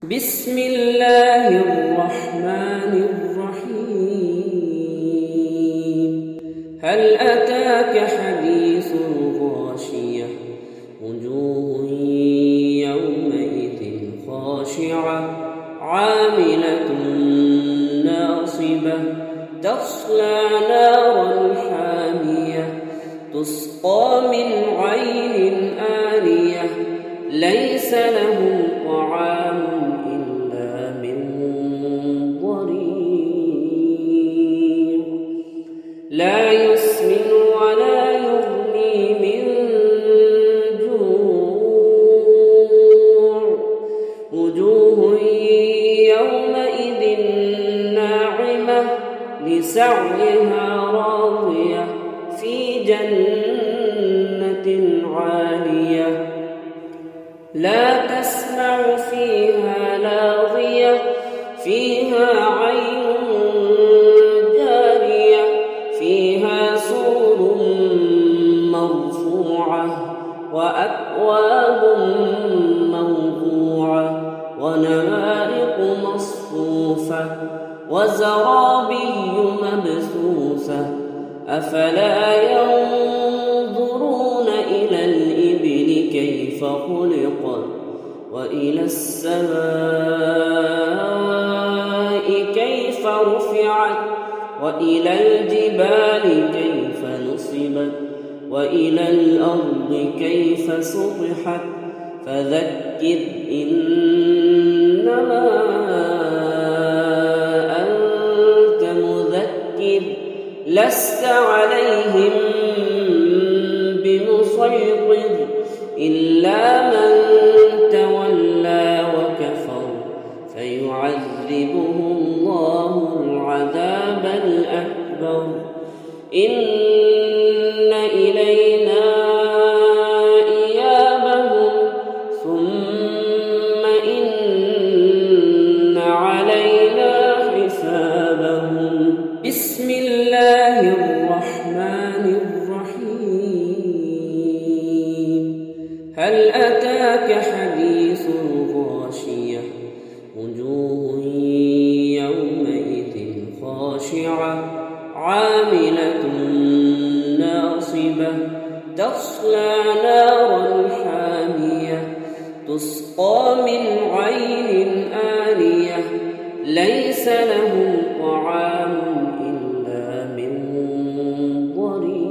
بسم الله الرحمن الرحيم هل أتاك حديث الغاشية وجوه يومئذ خاشعة عاملة ناصبة تصلى نارا حامية تسقى من عين آنية ليس لهم طعام إلا من ضريع لا يسمن ولا يغني من جوع وجوه يومئذ ناعمة لسعيها راضية في جنة عالية لا تسمع فيها لاغية فيها عين جارية فيها سرر مرفوعة وأكواب موضوعة ونمارق مصفوفة وزرابي مبثوثة أفلا ينظرون إلى الإبل كيف خلقت وإلى السماء كيف رفعت وإلى الجبال كيف نصبت وإلى الأرض كيف سطحت فذكر إنما أنت مذكر لست عليهم بمسيطر إلا من تولى وكفر فيعذبه الله العذاب الأكبر إن إلينا إيابهم ثم إن علينا حسابهم بسم الله الرحمن الرحيم هل أتاك حديث الغاشية وجوه يومئذ خاشعة عاملة ناصبة تصلى نارا حامية تسقى من عين آنية ليس لهم طعام إلا من ضريع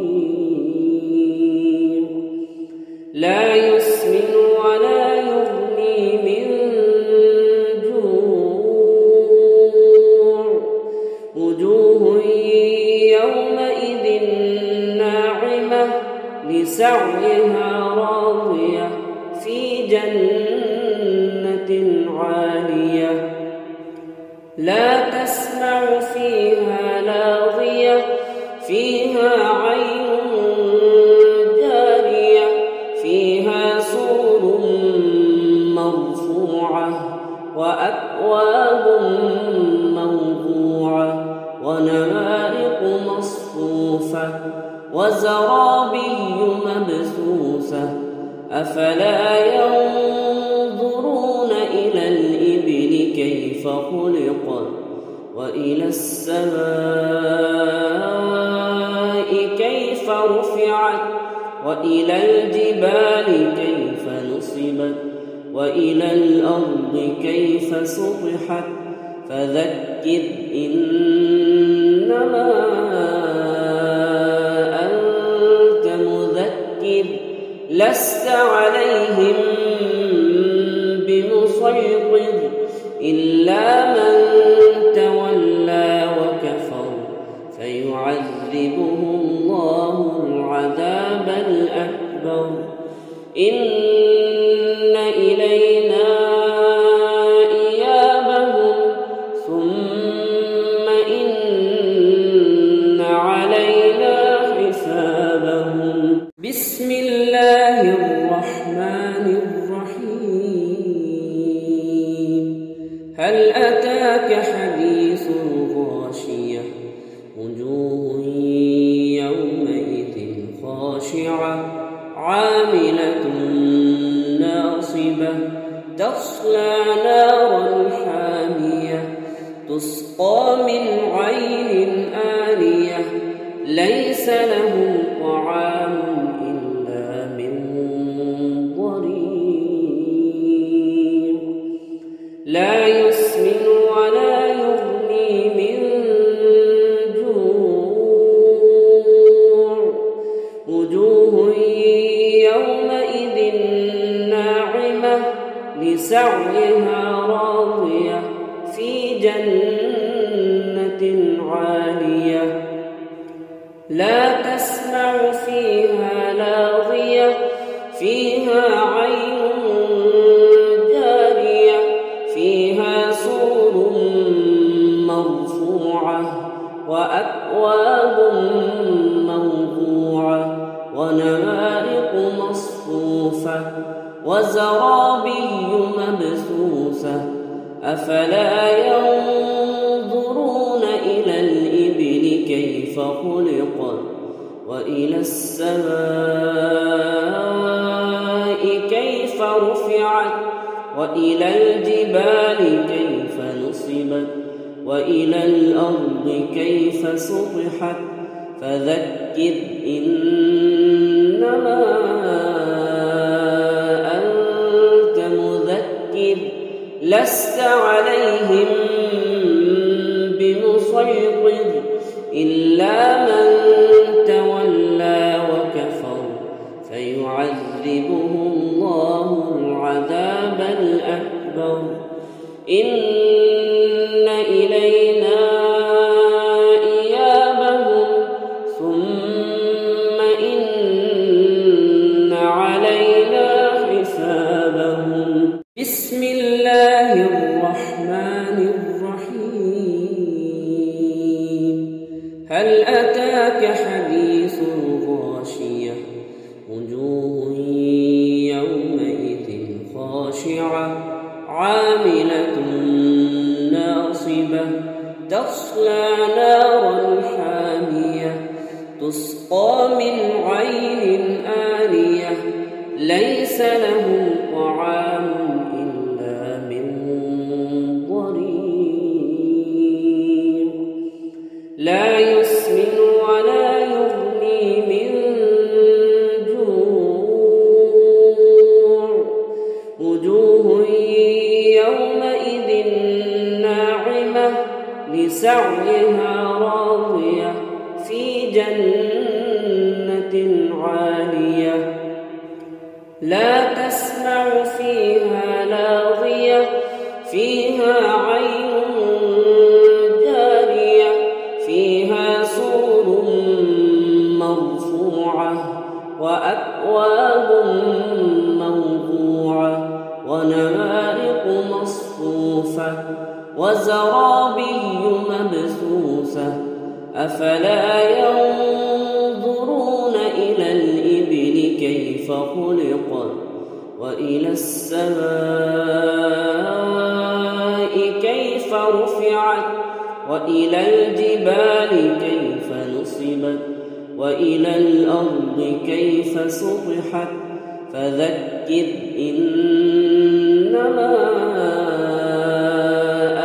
لا يسمن ولا يغني من جوع وجوه يومئذ ناعمة لسعيها راضية في جنة عالية لا تسمع فيها لاغية فيها عين جارية فيها سرر مرفوعة وأكواب موضوعة ونمارق مصفوفة وزرابي مبثوثة أفلا ينظرون إلى الإبل كيف خلقت وإلى السماء كيف رفعت وإلى الجبال كيف نصبت وإلى الأرض كيف سطحت فذكر إنما أنت مذكر لست عليهم بمسيطر إلا من تولى وكفر فيعذبه الله العذاب الأكبر إن إلينا إيابهم ثم إن علينا حسابهم بسم الله الرحمن الرحيم هل أتاك حديث الغاشية وجوه يومئذ خاشعة عاملة ناصبة تصلى نارا تسقى من عين آنية ليس لهم طعام إلا من ضريع لا يسمن ولا يغني من جوع وجوه يومئذ ناعمة لسعيها راضية في جنة عالية لا تسمع فيها لاغية فيها عين جارية فيها سرر مرفوعة وأكواب موضوعة ونمارق مصفوفة وزرابي مبثوثة أفلا ينظرون إلى الإبل كيف خلقت وإلى السماء كيف رفعت وإلى الجبال كيف نصبت وإلى الأرض كيف سطحت فذكر إنما أنت مذكر لست عليهم بمسيطر إلا من تولى وكفر فيعذبه الله العذاب الأكبر إن إلينا إيابهم ثم إن علينا حسابهم بسم الله الرحمن الرحيم هل أتاك حديث الغاشية وجوه يومئذ خاشعة عاملة ناصبة تصلى نارا حامية تسقى من عين آنية ليس لهم طعام إلا من ضريع لا يسمن ولا يغني من جوع وجوه يومئذ ناعمة لسعيها راضية في جنة عالية لا تسمع فيها لاغية فيها عين جارية فيها سرر مرفوعة وأكواب موضوعة ونمارق مصفوفة وزرابي مبثوثة أفلا ينظرون إلى الإبل كيف خلقت وإلى السماء كيف رفعت وإلى الجبال كيف نصبت وإلى الأرض كيف سطحت فذكر إنما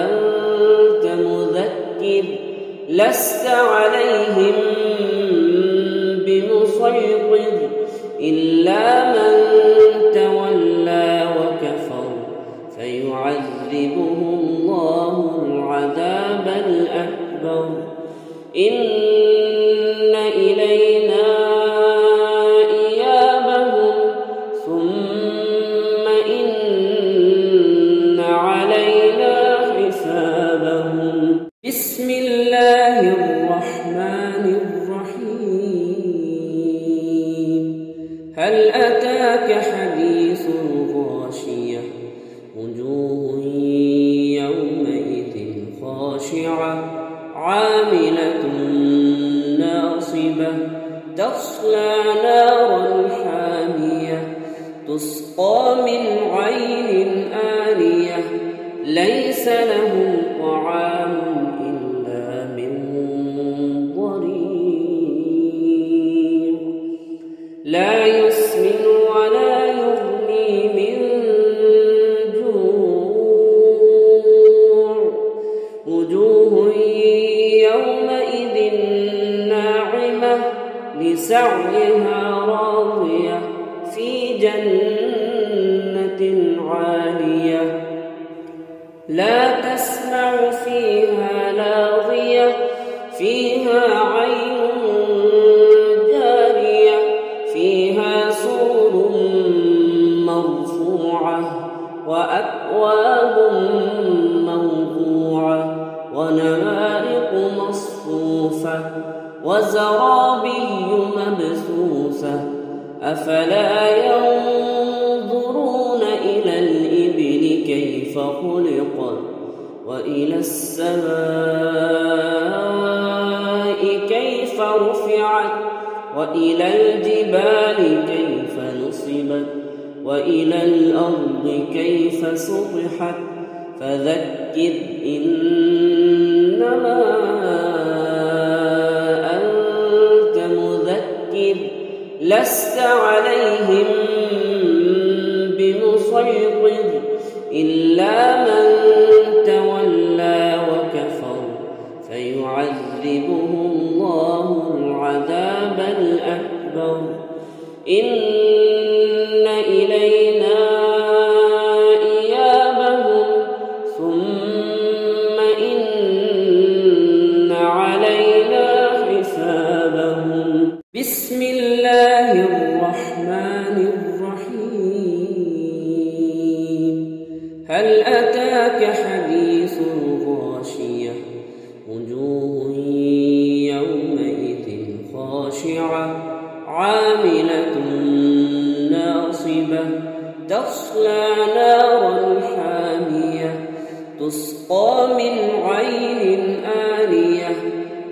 أنت مذكر لست عليهم بمسيطر إلا من تولى وكفر فيعذبه الله العذاب الأكبر إن إلينا إيابهم ثم إن علينا حسابهم بسم الله الرحمن الرحيم هل أتاك حديث الغاشية وجوه يومئذ خاشعة عاملة ناصبة تصلى نارا حامية تسقى من عين آنية ليس لهم طعام إلا من ضريع لا يسمن ولا يغني من جوع وجوه لسعيها راضية في جنة عالية لا تسمع فيها لاغية فيها عين جارية فيها سرر مرفوعة وأكواب موضوعة ونمارق مصفوفة وزرابي مبثوثة أفلا ينظرون إلى الإبل كيف خلقت وإلى السماء كيف رفعت وإلى الجبال كيف نصبت وإلى الأرض كيف سطحت فذكر إنما أنت مذكر لست عليهم بمسيطر إلا من تولى وكفر فيعذبه الله العذاب الأكبر إن إلينا إيابهم ثم إن علينا حسابهم بسم الله الرحمن الرحيم هل أتاك حديث الغاشية وجوه يومئذ خاشعة عاملة ناصبة تصلى نارا حامية تسقى من عين آنية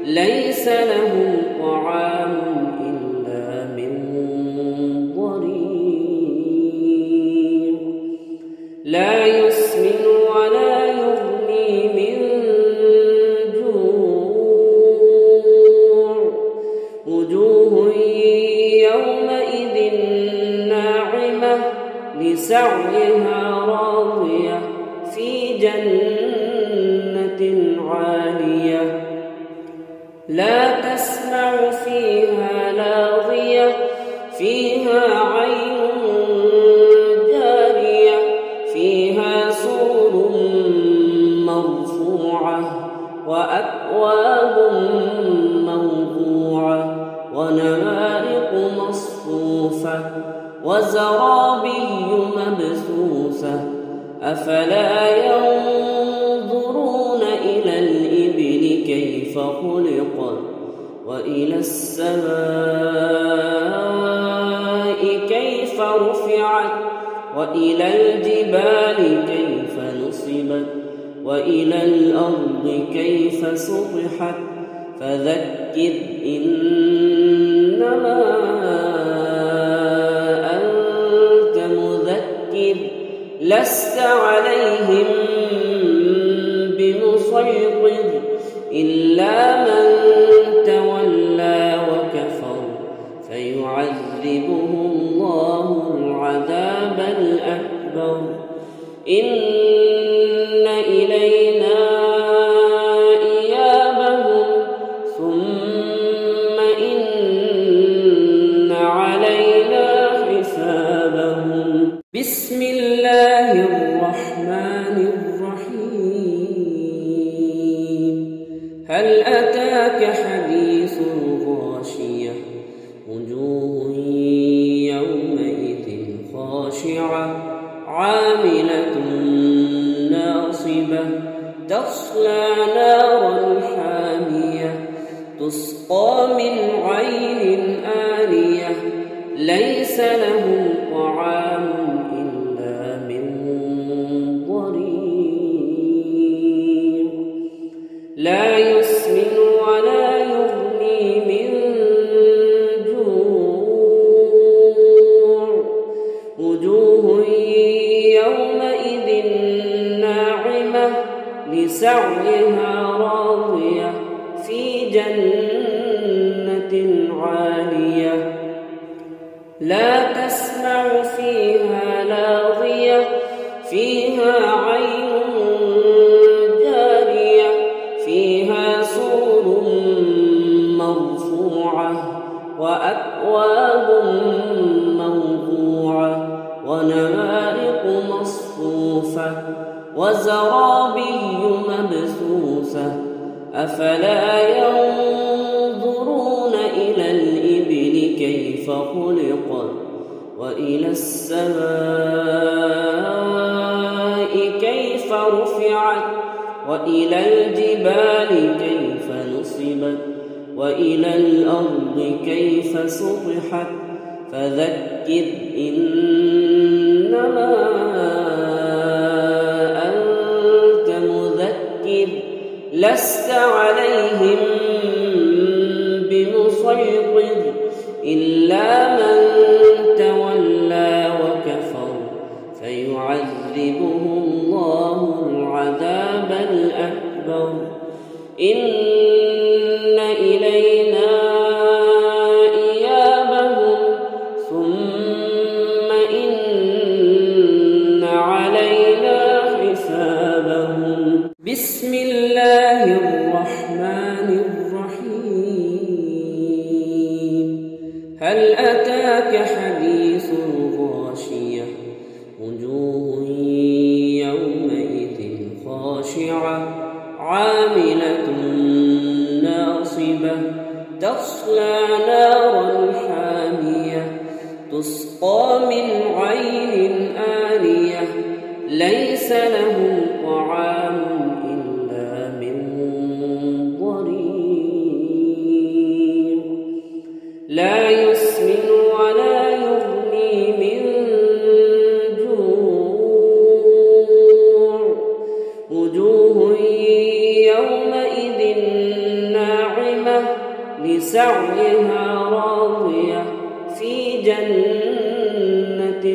ليس لهم طعام إلا من ضريع لا يسمن ولا يغني من جوع وجوه يومئذ ناعمة لسعيها راضية في جنة عالية لا تسمع فيها لاغية فيها عين جارية فيها سرر مرفوعة وأكواب موضوعة ونمارق مصفوفة وزرابي مبثوثة أفلا ينظرون إلى الإبل كيف خلقت وإلى السماء كيف رفعت وإلى الجبال كيف نصبت وإلى الأرض كيف سطحت فذكر إنما أنت مذكر لست عليهم بمسيطر إلا من تولى وكفر فيعذبه الله العذاب الأكبر إن إلينا إيابهم ثم إن علينا حسابهم بسم الله الرحمن الرحيم هل أتاك حديث الغاشية وجوه يومئذ خاشعة عاملة ناصبة تصلى نارا حامية تسقى من عين آنية ليس لهم طعام إلا من ضريع لا يسمن ولا يغني من جوع وجوه يومئذ ناعمة لسعيها راضية في جنة عالية لا تسمع فيها لاغية فيها عين جارية فيها سرر مرفوعة وأكواب وزرابي مبثوثة أفلا ينظرون إلى الإبل كيف خلقت وإلى السماء كيف رفعت وإلى الجبال كيف نصبت وإلى الأرض كيف سطحت فذكر إنما أنت مذكر لست عليهم بمسيطر إلا من تولى وكفر فيعذبه الله العذاب الأكبر إن إلينا إيابهم ثم إن علينا حسابهم بسم الله الرحمن الرحيم هل أتاك حديث الغاشية وجوه يومئذ خاشعة عاملة ناصبة تصلى نارا حامية تسقى من عين آنية ليس لهم طعام إلا من ضريع لا يسمن ولا يغني من جوع وجوه يومئذ ناعمة لسعيها راضية في جنة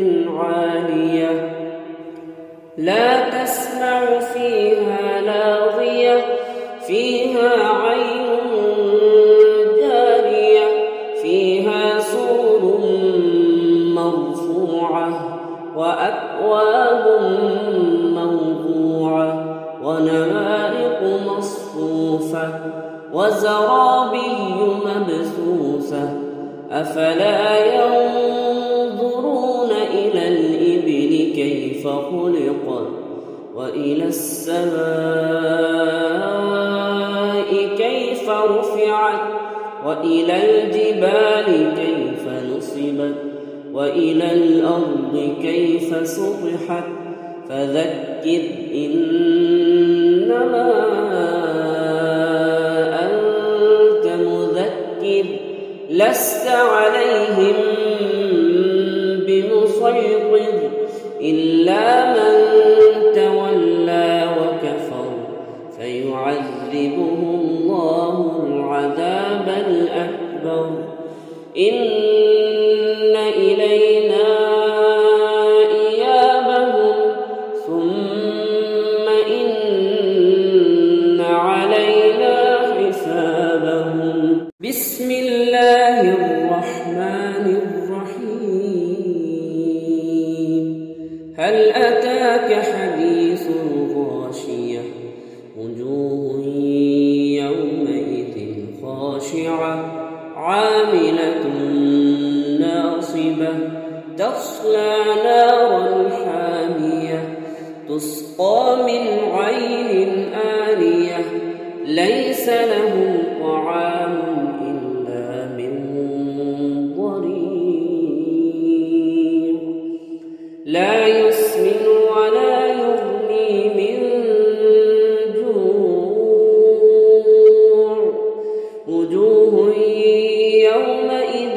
عالية لا تسمع فيها لاغية فيها عين جارية فيها سرر مرفوعة وأكواب موضوعة ونمارق مصفوفة وزرابي مبثوثة أفلا ينظرون إلى الإبل كيف خلقت وإلى السماء كيف رفعت وإلى الجبال كيف نصبت وإلى الأرض كيف سطحت فذكر إنما أنت مذكر لست عليهم بمسيطر إلا من تولى وكفر فيعذبه الله العذاب الأكبر إن إلينا إيابهم ثم إن علينا حسابهم بسم الله الرحمن الرحيم هل أتاك حديث الغاشية وجوه يومئذ خاشعة عاملة ناصبة تصلى نارا حامية تسقى من عين آنية ليس لهم طعام إلا من ضريع لا يسمن ولا يغني من جوع وجوه يومئذ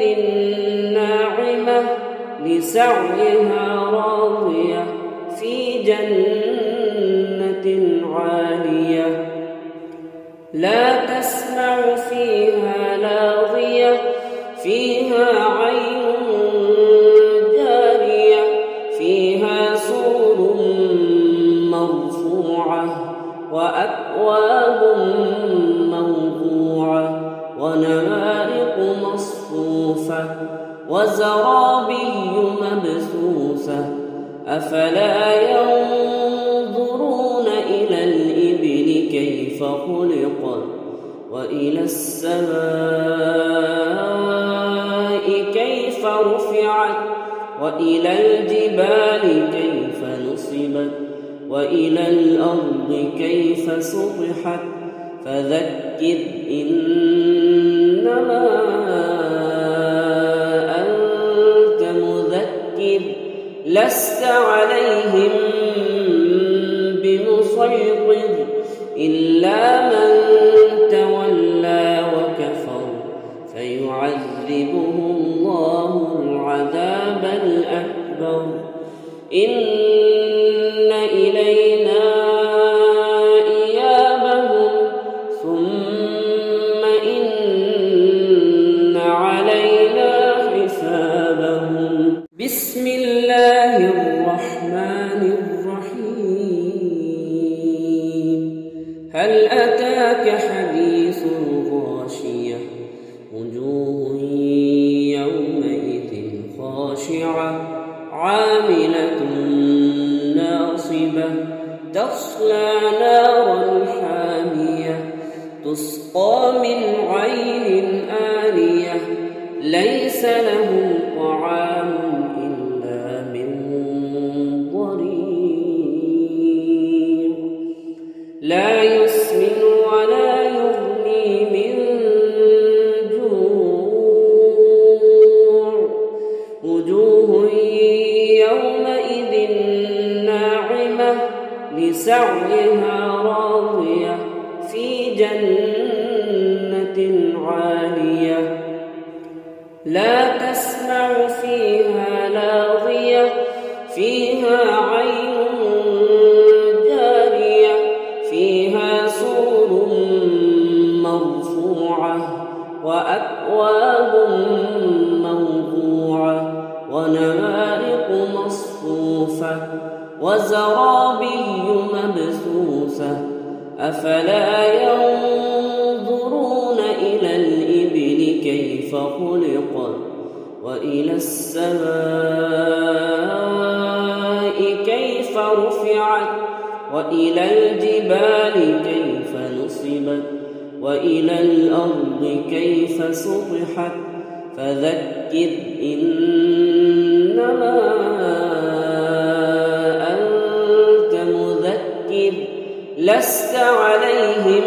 ناعمة لسعيها راضية في جنة عالية لا تسمع فيها لاغية فيها عين جارية فيها سرر مرفوعة وأكواب موضوعة ونمارق مصفوفة وزرابي مبثوثة أفلا ينظرون إلى الإبل كيف خلقت وإلى السماء كيف رفعت وإلى الجبال كيف نصبت وإلى الأرض كيف سطحت فذكر إنما أنت مذكر لست عليهم بمسيطر إلا من تولى وكفر فيعذبه الله العذاب الأكبر إن إلينا إيابهم ثم إن علينا حسابهم بسم الله الرحمن الرحيم هل أتاك حديث الغاشية وجوه يومئذ خاشعة عاملة ناصبة تصلى نارا حامية تسقى من عين آنية ليس لهم طعام إلا من ضريع لا يسمن ولا يغني من جوع وجوه يومئذ ناعمة لسعيها راضية في جنة عالية لا تسمع فيها لاغية فيها عين جارية فيها سرر مرفوعة وأكواب موضوعة ونمارق مصفوفة وزرابي مبثوثة أفلا ينظرون إلى الإبل كيف خلقت وإلى السماء كيف رفعت وإلى الجبال كيف نصبت وإلى الأرض كيف سطحت فذكر إنما أنت مذكر لست عليهم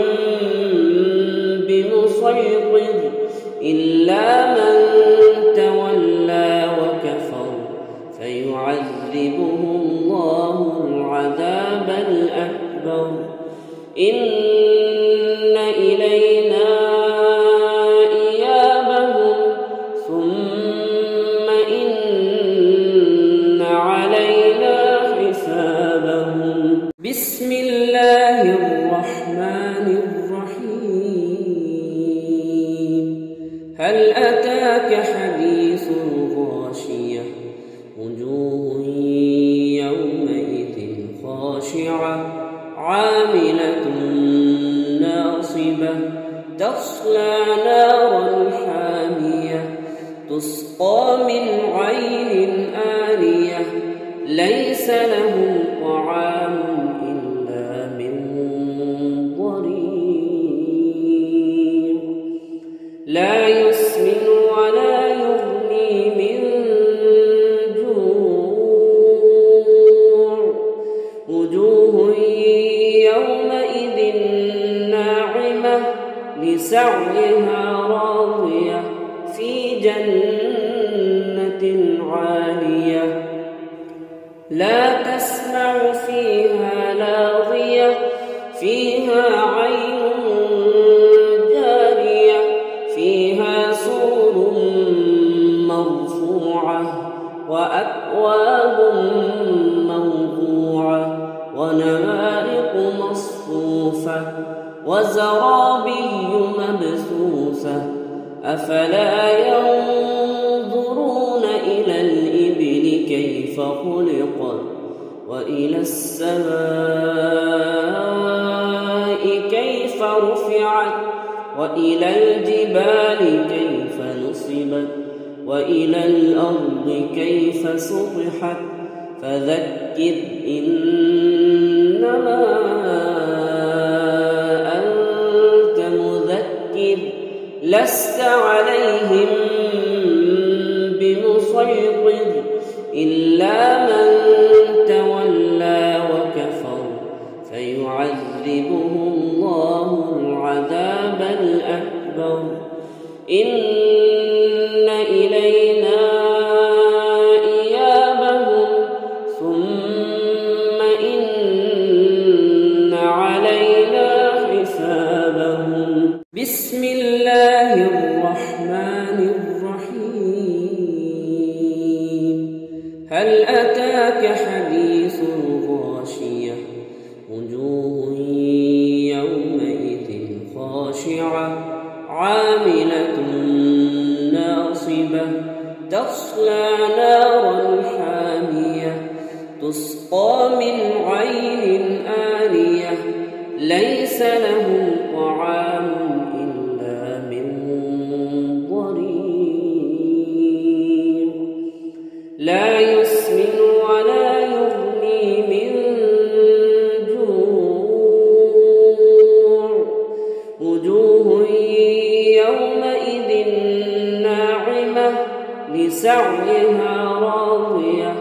بمسيطر إلا من تولى وكفر فيعذبه الله العذاب الأكبر إن إلينا إيابهم ثم إن علينا حسابهم بسم الله الرحمن الرحيم هل أتاك حديث الغاشية وجوه يومئذ خاشعة عاملة ناصبة تصلى نارا حامية تسقى من عين آنية ليس لهم طعام إلا من ضريع لا يسمن ولا يغني من جوع وجوه يومئذ ناعمة لسعيها راضية في جنة عالية لا تسمع فيها لاغية فيها عين جارية فيها سرر مرفوعة وأكواب موضوعة ونمارق مصفوفة وزرابي مبثوثة أفلا ينظرون إلى الإبل كيف خلقت وإلى السماء كيف رفعت وإلى الجبال كيف نصبت وإلى الأرض كيف سطحت فذكر إنما أنت مذكر لست عليهم بمسيطر إلا من تولى وكفر فيعذبه الله العذاب الأكبر. إن إلينا إيابهم ثم إن علينا حسابهم. بسم الله الرحمن الرحيم. هل أتاك حديث الغاشية؟ وجوه يومئذ خاشعة عاملة ناصبة تصلى نارا حامية تسقى من عين آنية ليس لهم طعام إلا من ضريع لا يسمن ولا يغني من جوع. وجوه يومئذ ناعمة لسعيها راضية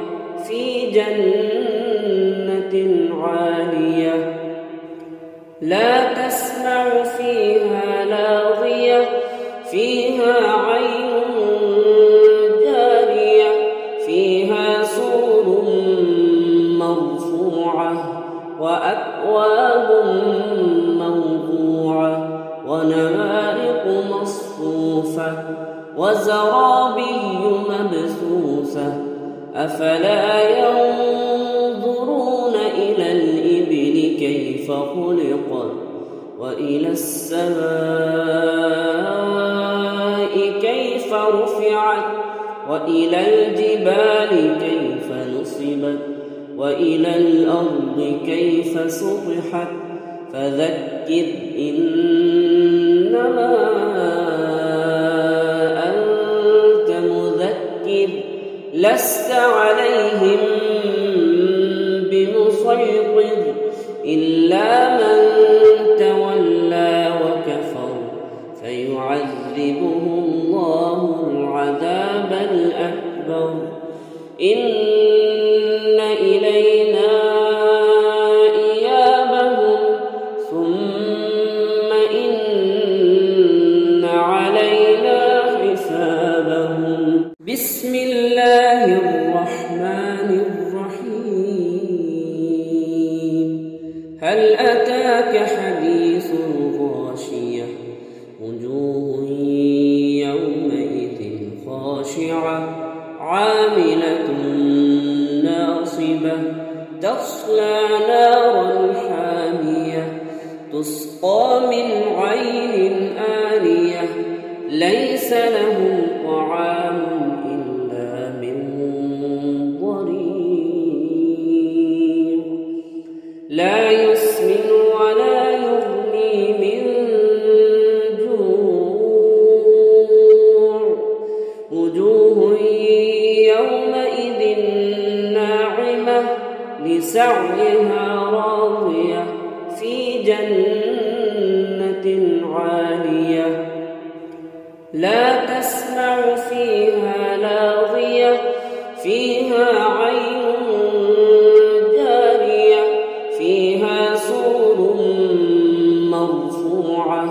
في جنة عالية لا تسمع فيها لاغية فيها عين جارية فيها سرر مرفوعة وأكواب موضوعة ونمارق مصفوفة وزرابي مبثوثة أفلا ينظرون إلى الإبل كيف خلقت وإلى السماء كيف رفعت وإلى الجبال كيف نصبت وإلى الأرض كيف سطحت فذكر إنما أنت مذكر لست عليهم بمسيطر إلا من تولى وكفر فيعذبه الله العذاب الأكبر. إن إلينا إيابهم ثم إن علينا حسابهم. بسم الله الرحمن الرحيم. هل أتاك حديث الغاشية؟ وجوه يومئذ خاشعة عاملة ناصبة تصلى نارا حامية تسقى من عين آنية ليس لهم طعام إلا من ضريع لا يسمن ولا يغني من جوع. وجوه يومئذ ناعمة لسعيها راضية في جنة عالية لا تسمع فيها لاغية فيها عين جارية فيها سرر مرفوعة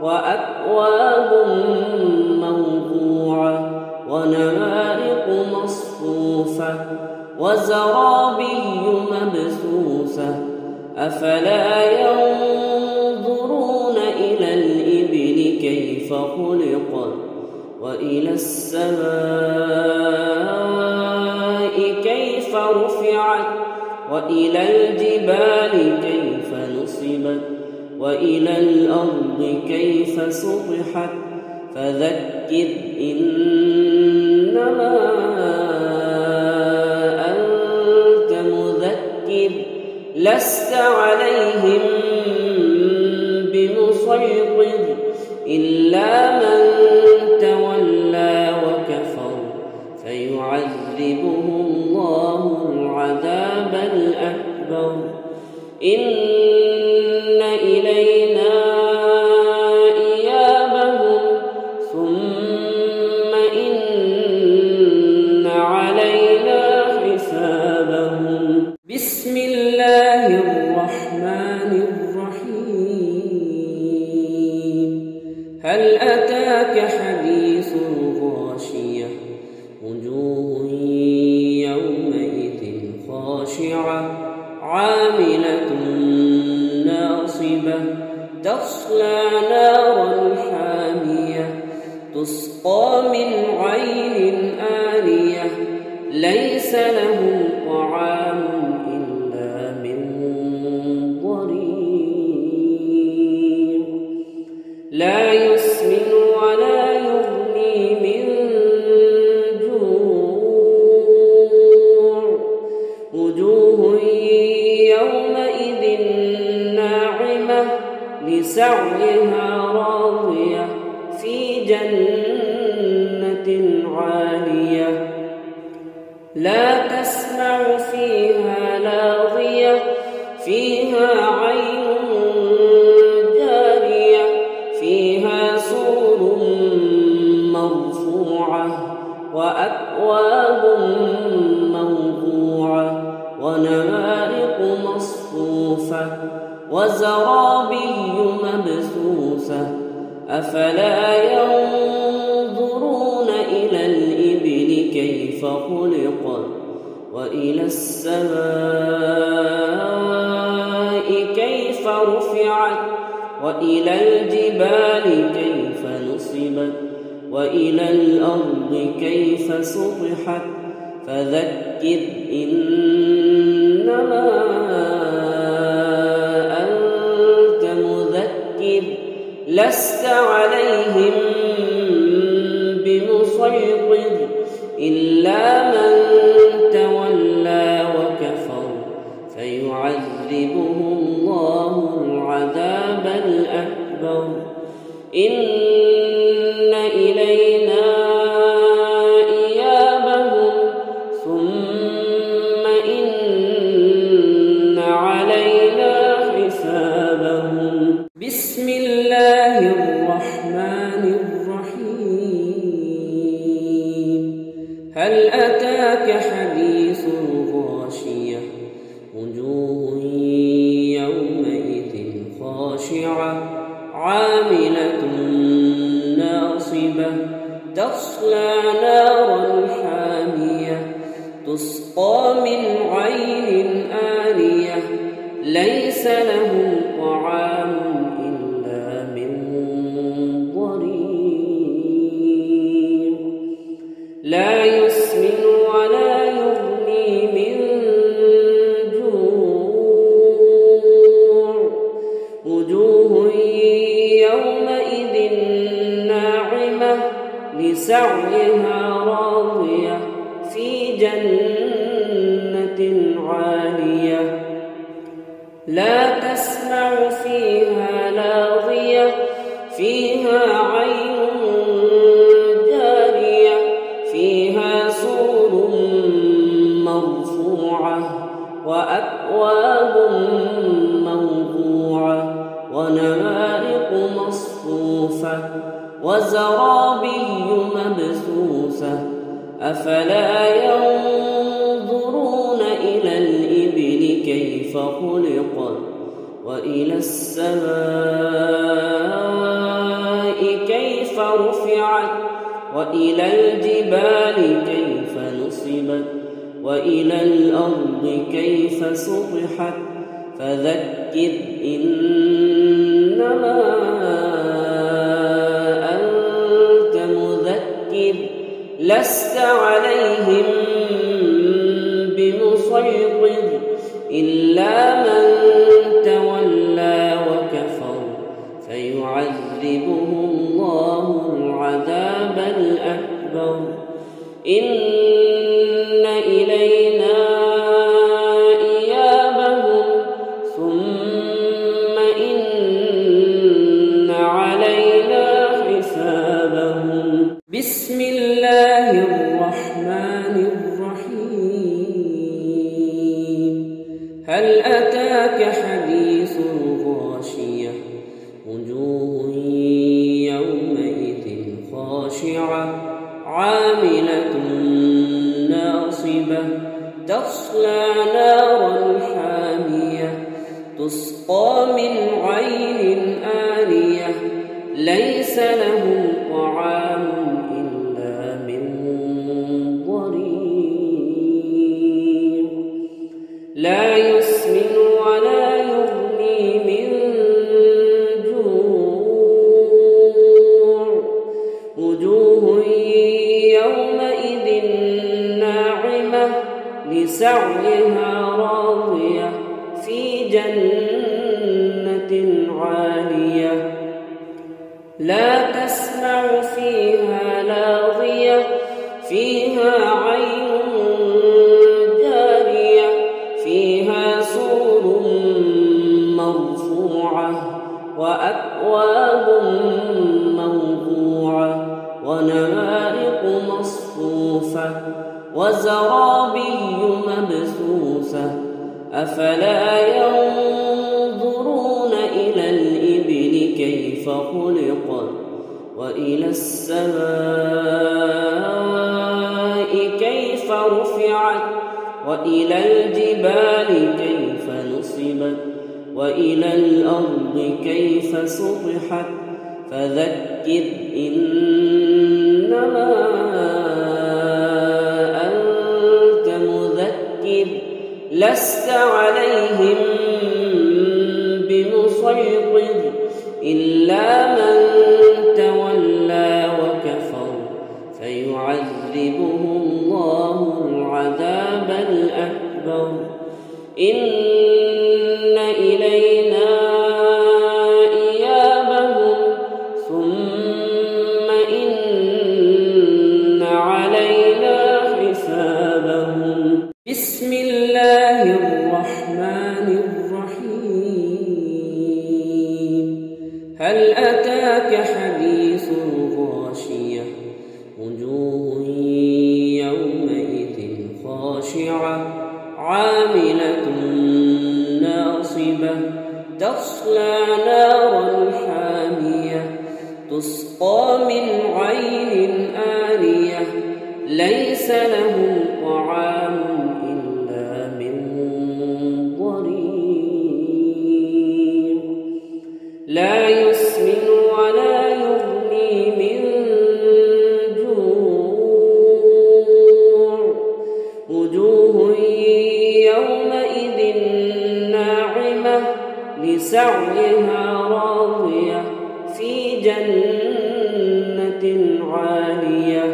وأكواب موضوعة ونمارق مصفوفة وزرابي مبثوثة أفلا ينظرون إلى الإبل كيف خلقت وإلى السماء كيف رفعت وإلى الجبال كيف نصبت وإلى الأرض كيف سطحت فذكر إنما أنت مذكر لست عليهم بمسيطر إلا من تولى وكفر فيعذبه الله العذاب الأكبر. إن إلينا إيابهم ثم إن علينا حسابهم. بسم الله الرحمن هل أتاك حديث الغاشية وجوه يومئذ خاشعة عاملة ناصبة تصلى نارا حامية تسقى من عين آنية ليس لهم طعام إلا من ضريع لا يسمن ولا يغني من جوع وجوه يومئذ ناعمة لسعيها راضية في جنة عالية لا تسمع فيها لاغية فيها عين جارية فيها سرر مرفوعة وأكواب موضوعة ونمارق مصفوفة وزرابي مبثوثة أفلا ينظرون إلى الإبل كيف خلقت وإلى السماء كيف رفعت وإلى الجبال كيف نصبت وإلى الأرض كيف سطحت فذكر إنما أنت مذكر لست عليهم بمسيطر إلا من تولى وكفر فيعذبه الله العذاب الأكبر إن إلينا إيابهم ثم إن علينا حسابهم بسم الله الرحمن الرحيم هل أتاك حديث الغاشية وجوه يومئذ خاشعة عاملة ناصبة تصلى نارا حامية تسقى من عين آنية ليس لهم طعام إلا من ضريع لا يسمن ولا يغني من جوع وجوه يومئذ ناعمة لسعيها راضية في جنة عالية لا تسمع فيها لاغية فيها عين جارية فيها سرر مرفوعة وأكواب موضوعة ونمارق مصفوفة وزرابي مبثوثة أفلا ينظرون إلى الإبل كيف خلقت وإلى السماء كيف رفعت وإلى الجبال كيف نصبت وإلى الأرض كيف سطحت فذكر إنما أنت مذكر لست عليهم بمسيطر إلا من تولى وكفر فيعذبه الله العذاب الأكبر إن إلينا إيابهم ثم إن علينا حسابهم بسم الله الرحمن الرحيم هل أتاك حديث الغاشية وجوه يومئذ خاشعة عاملة ناصبة تصلى نارا حامية تسقى من عين آنية ليس لهم طعام إلا من ضريع لا يسمن ولا يغني من جوع وجوه يومئذ ناعمة لسعيها راضية في جنة عالية لا تسمع فيها لاغية فيها عين جارية فيها سرر مرفوعة وأكواب موضوعة ونمارق مصفوفة وزرابي مبثوثة أفلا ينظرون إلى الإبل كيف خلقت وإلى السماء كيف رفعت وإلى الجبال كيف نصبت وإلى الأرض كيف سطحت فذكر إنما أنت مذكر لست عليهم بمسيطر إلا من تولى وكفر فيعذبه الله العذاب الأكبر إن إلينا إيابهم ثم إن علينا حسابهم بسم الله الرحمن الرحيم هل أتاك حديث الغاشية وجوه يومئذ خاشعة عاملة ناصبة تصلى نارا حامية تسقى من عين آنية ليس لهم طعام إلا من ضريع لا يسمن ولا يغني من جوع وجوه يومئذ ناعمة لسعيها راضية في جنة عالية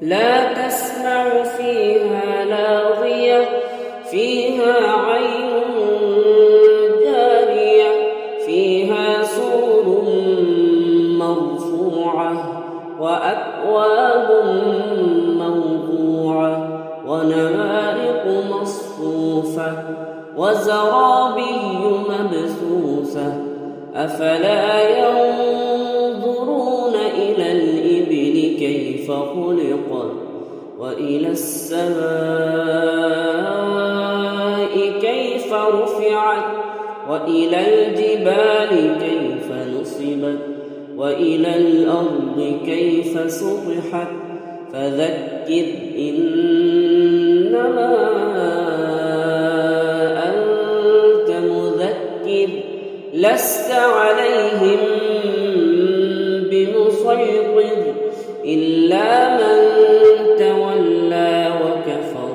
لا تسمع فيها لاغية فيها عين جارية فيها سرر مرفوعة وأكواب موضوعة ونمارق مصفوفة وزرابي مبثوثة أفلا ينظرون إلى الإبل كيف خلقت وإلى السماء كيف رفعت وإلى الجبال كيف نصبت وإلى الأرض كيف سطحت فذكر إنما أنت مذكر لست عليهم بمسيطر إلا من تولى وكفر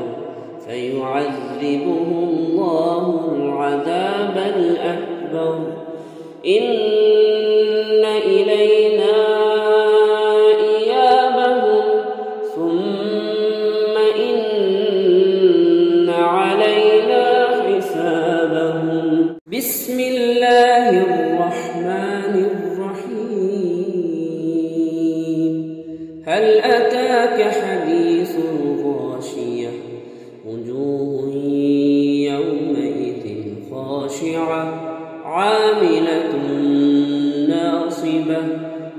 فيعذبه الله العذاب الأكبر إن إلينا إيابهم ثم إن علينا حسابهم بسم الله الرحمن الرحيم هل أتاك حديث الغاشية وجوه يومئذ خاشعة عاملة ناصبة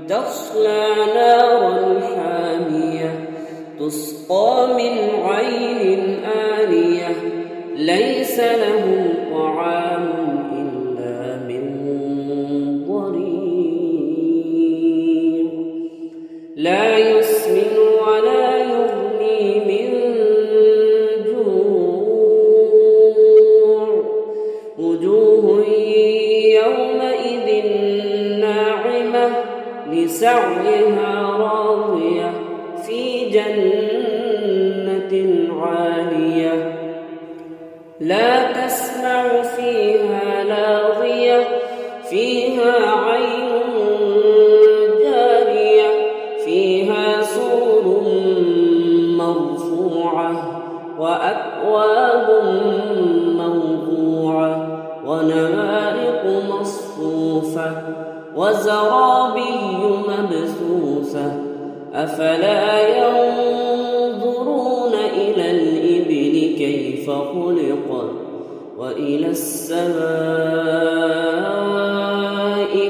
تصلى نارا حامية تسقى من عين آنية ليس لهم طعام إلا من ضريع لا يسمن ولا يغني من جوع وجوه يومئذ ناعمة لسعيها راضية في جنة عالية لا تسمع فيها لاغية فيها عين جارية فيها سرر مرفوعة وأكواب موضوعة ونمارق مصفوفة وزرابي مبثوثة أفلا ينظرون إلى الإبل كيف خلقت وإلى السماء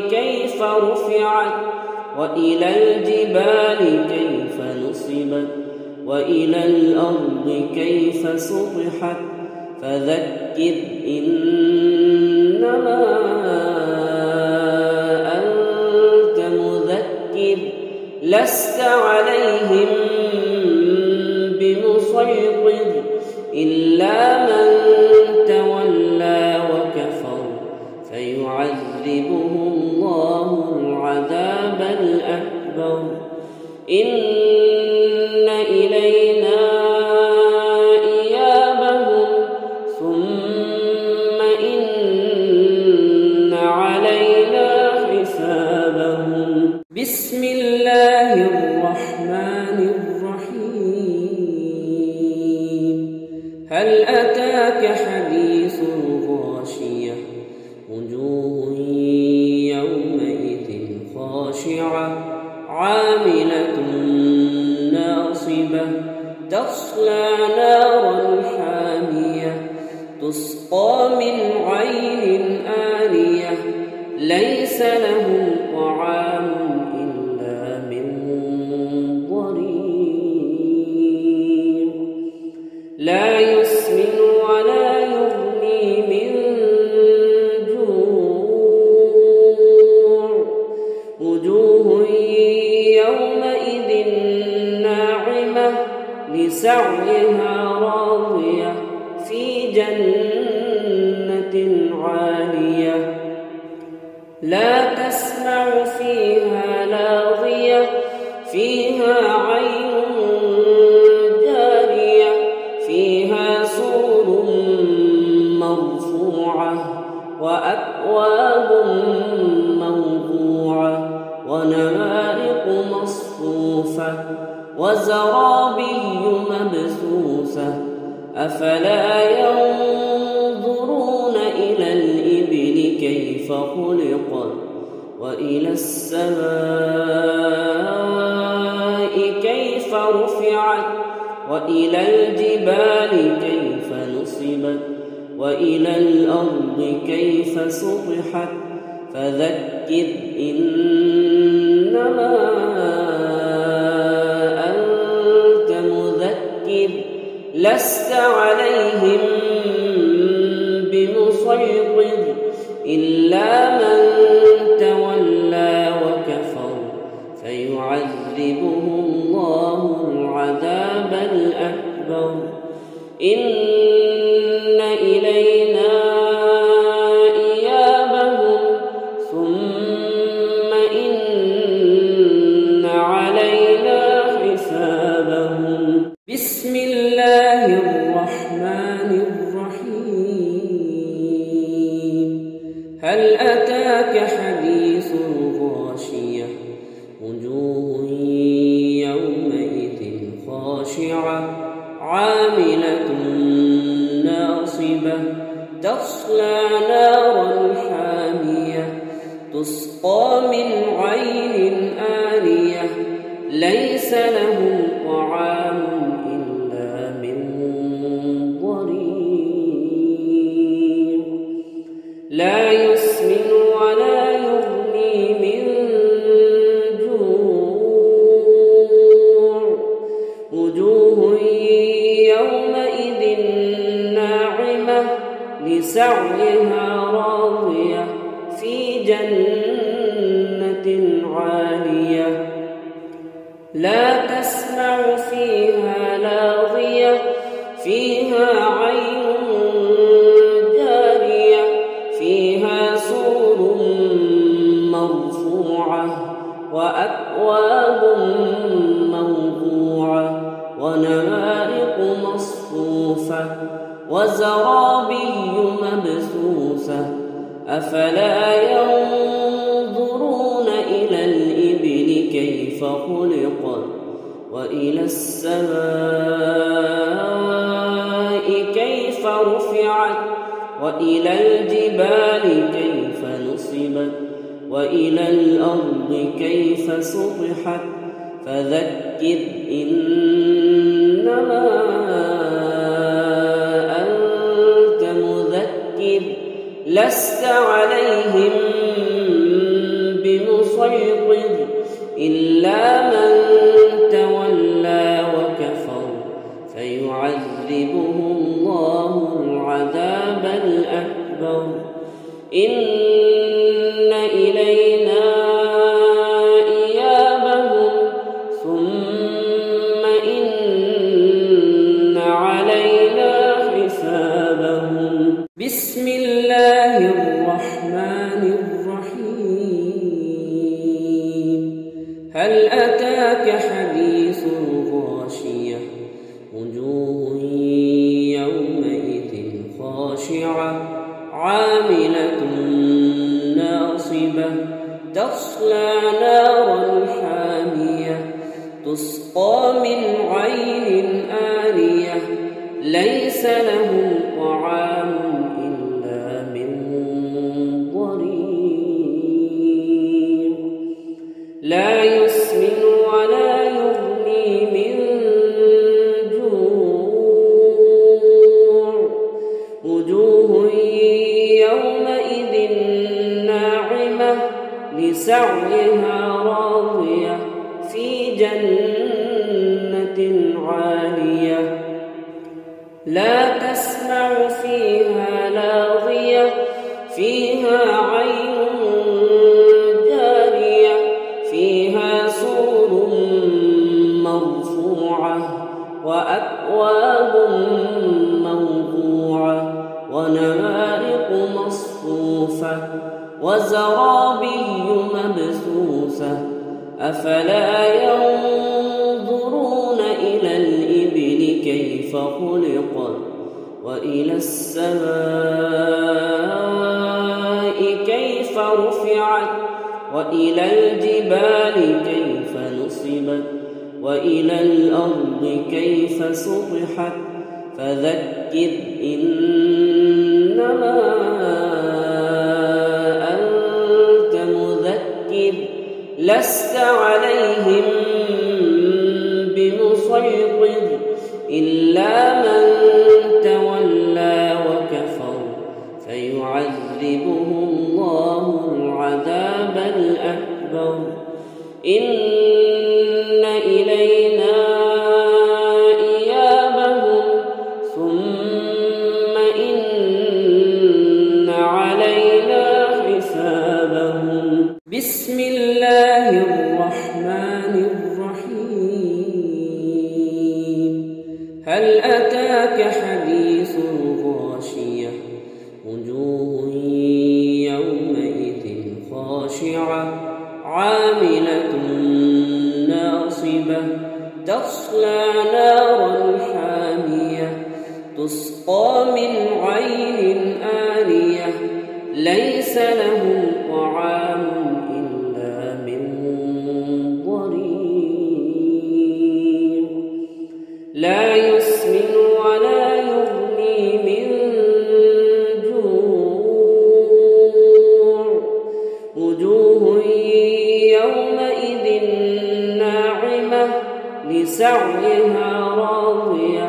كيف رفعت وإلى الجبال كيف نصبت وإلى الأرض كيف سطحت فذكر إنما أنت مذكر لست عليهم بمسيطر إلا من تولى وكفر فيعذبه الله العذاب الأكبر إن إلينا إيابهم ثم إن علينا حسابهم بسم الله الرحمن الرحيم هل أتاك حديث الغاشية وجوه يومئذ خاشعة عاملة ناصبة تصلى نارا حامية تسقى من عين آنية ليس لهم طعام إلا من ضريع لا يسمن ولا يغني من جوع وجوه يومئذ ناعمة لسعيها راضية في جنة عالية لا تسمع فيها لاغية فيها عين جارية فيها سرر مرفوعة وأكواب موضوعة ونمارق مصفوفة وزرابي مبثوثة أفلا ينظرون إلى الإبل كيف خلقت وإلى السماء كيف رفعت وإلى الجبال كيف نصبت وإلى الأرض كيف سطحت فذكر إنما أنت مذكر لست عليهم بمسيطر إلا من تولى وكفر فيعذبه الله العذاب الأكبر إن إلينا إيابهم ثم إن علينا حسابهم بسم الله الرحمن الرحيم هل أتاك حديث الغاشية وجوه يومئذ خاشعة عاملة ناصبة تصلى نارا حامية تسقى من عين آنية ليس لهم طعام إلا من ضريع لا يسمن ولا يغني من جوع وجوه يومئذ ناعمة لسعيها راضية في جنة عالية لا تسمع فيها لاغية فيها عين جارية فيها سرر مرفوعة وأكواب موضوعة ونمارق مصفوفة وزرابي مبثوثة أفلا ينظرون إلى الإبل كيف خلقت وإلى السماء كيف رفعت وإلى الجبال كيف نصبت وإلى الأرض كيف سطحت فذكر إنما أنت مذكر لست عليهم بمسيطر إلا من تولى وكفر فيعذبه الله العذاب الأكبر إن إلينا إيابهم ثم إن علينا حسابهم بسم الله الرحمن الرحيم هل أتاك حديث الغاشية وجوه يومئذ خاشعة عاملة ناصبة تصلى نارا حامية تسقى من عين آنية ليس لهم طعام إلا من ضريع لا يسمن ولا يغني من جوع وجوه يومئذ ناعمة لسعيها راضية في جنة عالية لا تسمع فيها لاغية فيها عين جارية فيها سرر مرفوعة وأكواب موضوعة ونمارق مصفوفة وزرابي مبثوثة أفلا ينظرون إلى الإبل كيف خلقت وإلى السماء كيف رفعت وإلى الجبال كيف نصبت وإلى الأرض كيف سطحت فذكر إنما أنت مذكر لست عليهم بمسيطر إلا من تولى وكفر فيعذبه الله العذاب الأكبر إن إلينا إيابهم ثم إن علينا حسابهم بسم الله الرحمن الرحيم هل أتاك حديث الغاشية وجوه يومئذ خاشعة عاملة ناصبة تصلى نارا حامية تسقى من عين آنية ليس لهم طعام إلا من ضريع لا يسمن ولا يغني من جوع وجوه يومئذ ناعمة لسعيها راضية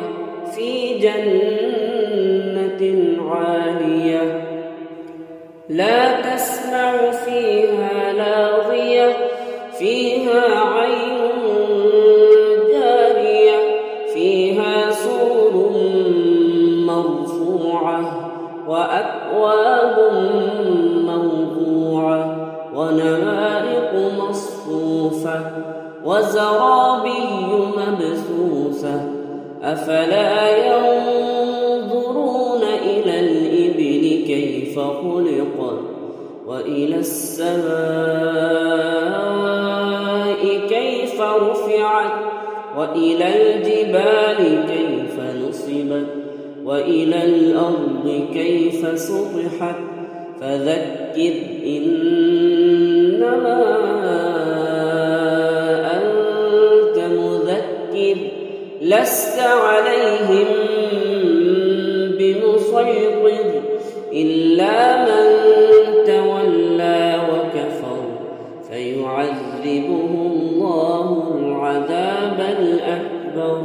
في جنة عالية لا تسمع فيها لاغية فيها عين جارية فيها سرر مرفوعة وأكواب موضوعة ونمارق مصفوفة وزرابي مبثوثة أفلا ينظرون إلى الإبل كيف خلقت وإلى السماء كيف رفعت وإلى الجبال كيف نصبت وإلى الأرض كيف سطحت فذكر إنما أنت مذكر لست عليهم بمسيطر إلا من تولى وكفر فيعذبه الله العذاب الأكبر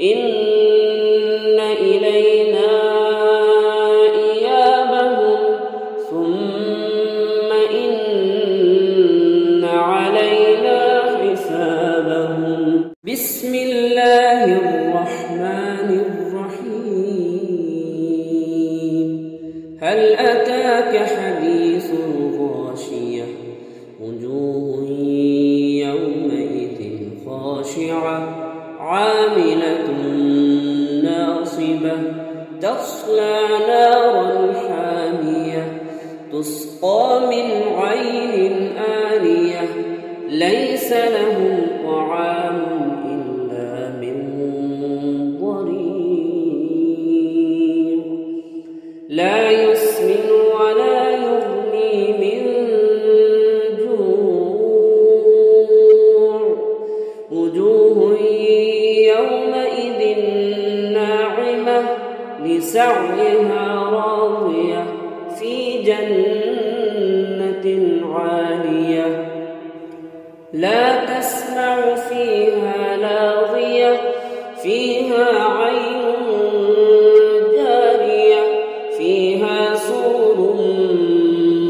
إن إلينا إيابهم ثم إن علينا حسابهم بسم الله الرحمن الرحيم هل أتاك حديث الغاشية وجوه يومئذ خاشعة عاملة ناصبة تصلى نارا حامية تسقى من عين آنية ليس لهم طعام إلا من ضريع لا يسمن ولا يغني من جوع وجوه يومئذ ناعمة لسعيها راضية في جنة عالية لا تسمع فيها لاغية فيها عين جارية فيها سرر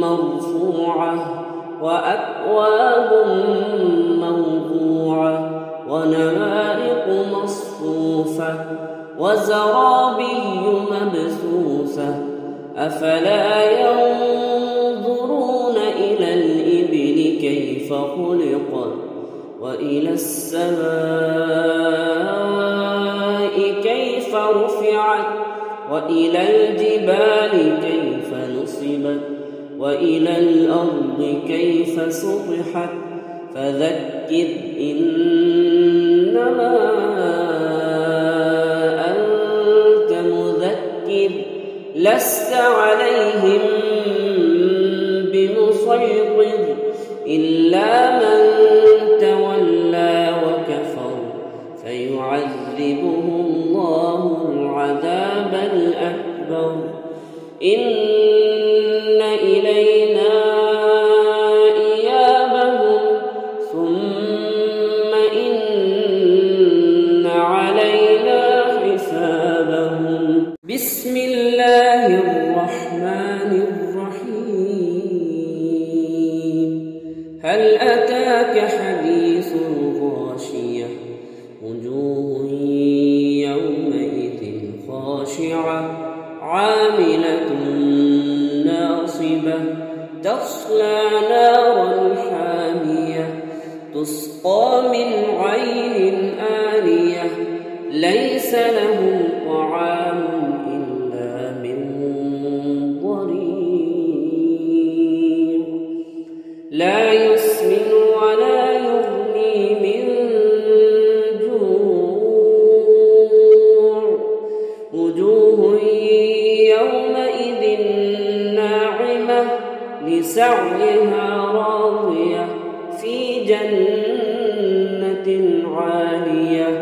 مرفوعة وأكواب موضوعة ونمارق مصفوفة وزرابي مبثوثة أفلا ينظرون إلى الإبل كيف خلقت وإلى السماء كيف رفعت وإلى الجبال كيف نصبت وإلى الأرض كيف سطحت فذكر إنما أنت مذكر لست عليهم بمسيطر إلا من تولى وكفر فيعذبه الله العذاب الأكبر إن إلينا إيابهم ثم إن علينا حسابهم بسم الله الرحمن الرحيم هل أتاك حديث الغاشية وجوه يومئذ خاشعة عاملة ناصبة تصلى نارا حامية تسقى من عين آنية ليس لهم طعام إلا من ضريع لا يسمن ولا يغني من جوع وجوه يومئذ ناعمة لسعيها راضية في جنة عالية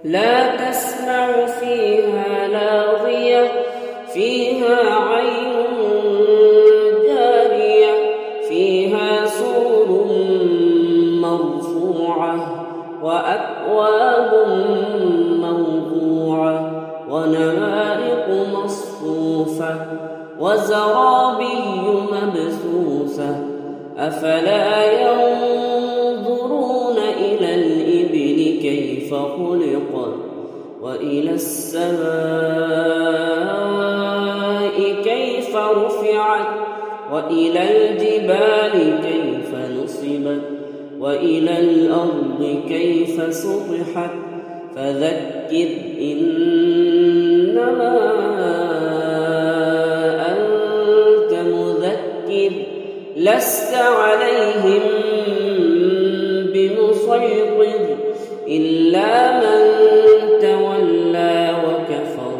لا تسمع فيها لاغية فيها عين جارية فيها سرر مرفوعة وأكواب موضوعة ونمارق مصفوفة وزرابي مبثوثة أفلا ينظرون إلى الإبل كيف خلقت وإلى السماء كيف رفعت وإلى الجبال كيف نصبت وإلى الأرض كيف سطحت فذكر إنما أنت مذكر لست عليهم بمسيطر بمسيطر إلا من تولى وكفر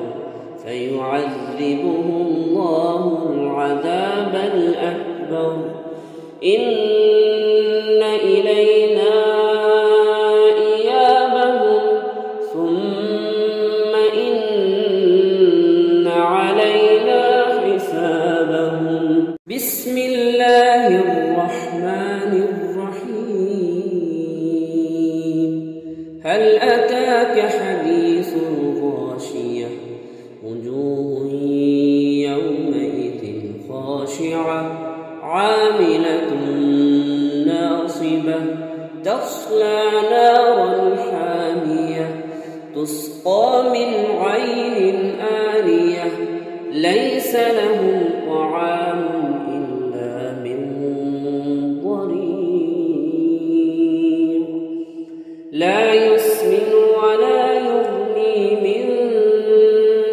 فيعذبه الله العذاب الأكبر. إن إلينا إيابهم ثم إن علينا حسابهم. بسم الله الرحمن الرحيم. هل أتاك حديث الغاشية وجوه يومئذ خاشعة عاملة ناصبة تصلى نارا حامية تسقى من عين آنية ليس لهم طعام إلا من ضريع لا يسمن ولا يغني من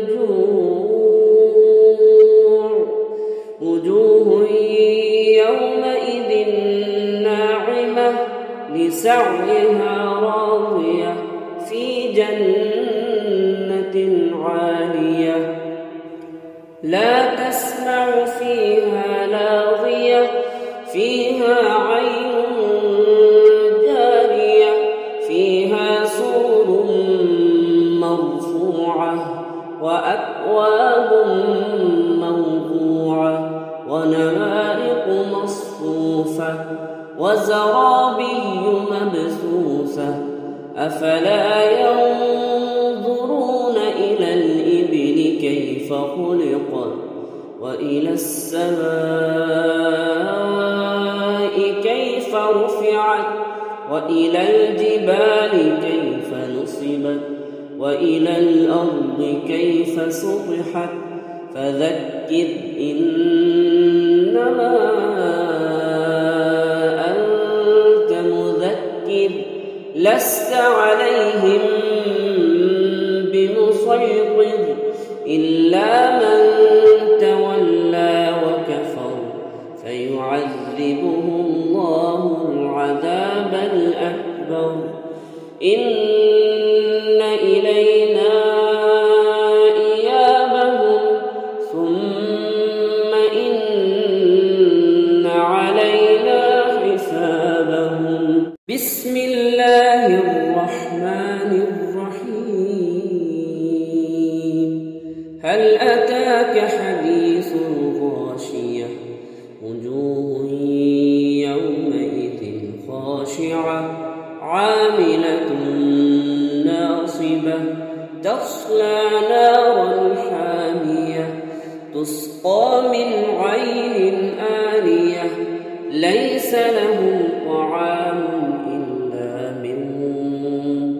جوع. وجوه يومئذ ناعمة لسعيها راضية في جنة عالية لا تسمع فيها لاغية فيها عين جارية فيها سرر مرفوعة وأكواب موضوعة ونمارق مصفوفة وزرابي مبثوثة أفلا ينظرون إلى الإبل كيف خلقت وإلى السماء كيف رفعت وإلى الجبال كيف نصبت وإلى الأرض كيف سطحت فذكر إنما أنت مذكر لست عليهم بمسيطر إلا من تولى وكفر فيعذبه الله العذاب الأكبر. إن إلينا إيابهم ثم إن علينا حسابهم. بسم الله الرحمن الرحيم. هل أتاك حديث الغاشية وجوه يومئذ خاشعة عاملة ناصبة تصلى نارا حامية تسقى من عين آنية ليس لهم طعام إلا من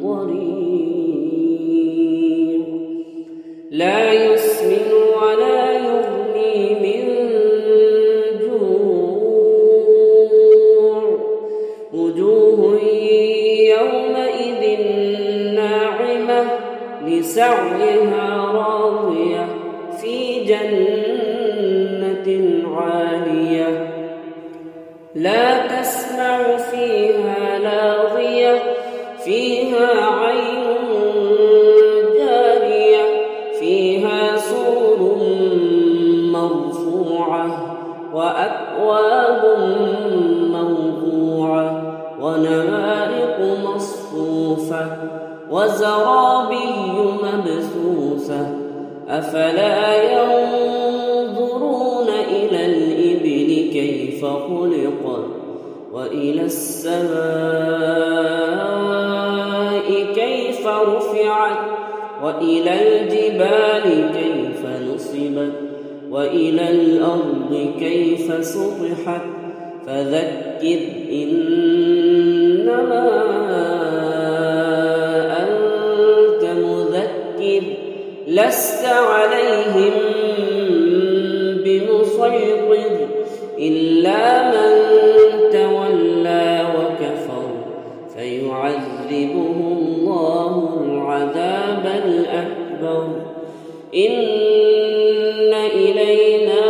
ضريع لا يسمن ولا يغني من جوع. وجوه يومئذ ناعمة لسعيها راضية في جنة عالية لا تسمع فيها لاغية فيها عين جارية فيها سرر مرفوعة وأكواب موضوعة ونمارق مصفوفة وزرابي مبثوثة أفلا ينظرون إلى الإبل كيف خلقت وإلى السماء كيف رفعت وإلى الجبال كيف نصبت وإلى الأرض كيف سطحت فذكر إنما أنت مذكر لست عليهم بمسيطر إلا من تولى وكفر فيعذبه الله العذاب الأكبر. إن إلينا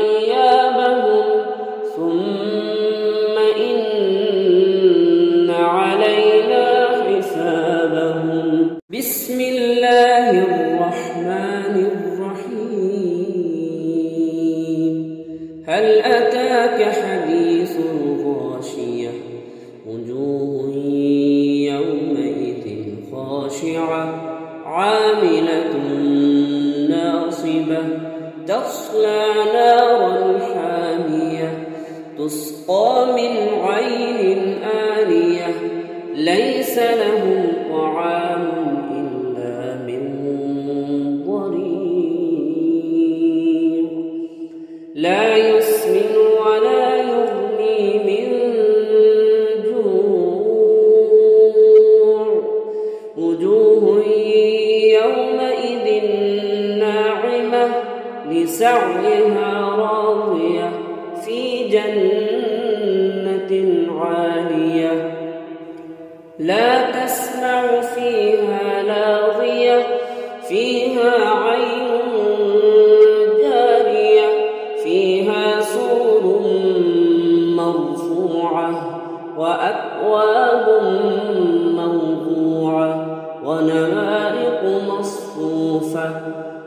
إيابهم ثم إن أتاك حديث الغاشية وجوه يومئذ خاشعة عاملة ناصبة تصلى نارا حامية تسقى من عين آنية ليس لهم طعام إلا من ضريع لا يسمن ولا يغني من جوع وجوه يومئذ ناعمة لسعيها راضية في جنة عالية لا تسمع فيها لاغية فيها عين جارية فيها سرر مرفوعة وأكواب موضوعة ونمارق مصفوفة